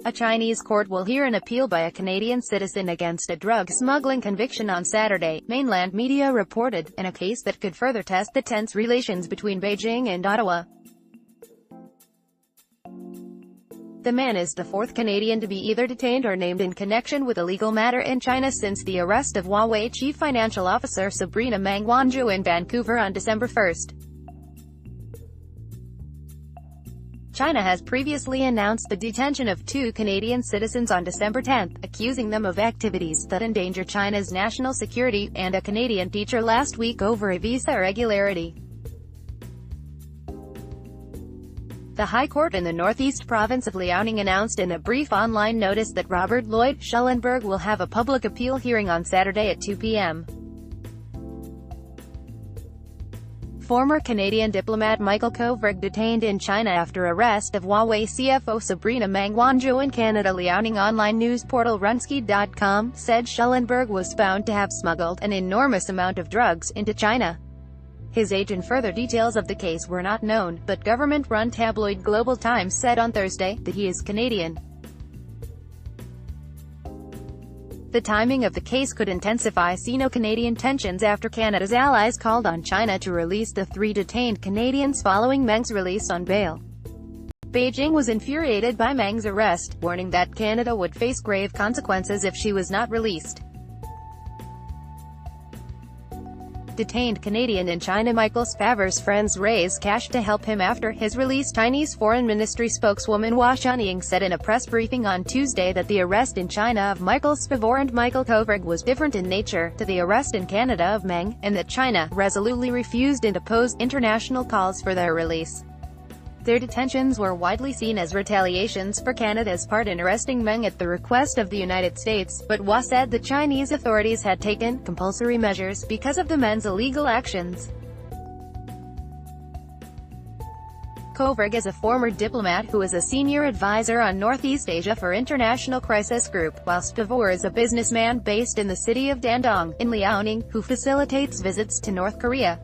A Chinese court will hear an appeal by a Canadian citizen against a drug smuggling conviction on Saturday, mainland media reported, in a case that could further test the tense relations between Beijing and Ottawa. The man is the fourth Canadian to be either detained or named in connection with a legal matter in China since the arrest of Huawei Chief Financial Officer Sabrina Meng Wanzhou in Vancouver on December 1. China has previously announced the detention of two Canadian citizens on December 10, accusing them of activities that endanger China's national security, and a Canadian teacher last week over a visa irregularity. The High Court in the northeast province of Liaoning announced in a brief online notice that Robert Lloyd Schellenberg will have a public appeal hearing on Saturday at 2 p.m. Former Canadian diplomat Michael Kovrig detained in China after arrest of Huawei CFO Sabrina Meng Wanzhou in Canada. Liaoning online news portal Runski.com said Schellenberg was found to have smuggled an enormous amount of drugs into China. His age and further details of the case were not known, but government-run tabloid Global Times said on Thursday that he is Canadian. The timing of the case could intensify Sino-Canadian tensions after Canada's allies called on China to release the three detained Canadians following Meng's release on bail. Beijing was infuriated by Meng's arrest, warning that Canada would face grave consequences if she was not released. Detained Canadian in China Michael Spavor's friends raise cash to help him after his release. Chinese Foreign Ministry spokeswoman Hua Chunying said in a press briefing on Tuesday that the arrest in China of Michael Spavor and Michael Kovrig was different in nature to the arrest in Canada of Meng, and that China resolutely refused and opposed international calls for their release. Their detentions were widely seen as retaliations for Canada's part in arresting Meng at the request of the United States, but Hua said the Chinese authorities had taken compulsory measures because of the men's illegal actions. Kovrig is a former diplomat who is a senior advisor on Northeast Asia for International Crisis Group, while Spavor is a businessman based in the city of Dandong, in Liaoning, who facilitates visits to North Korea.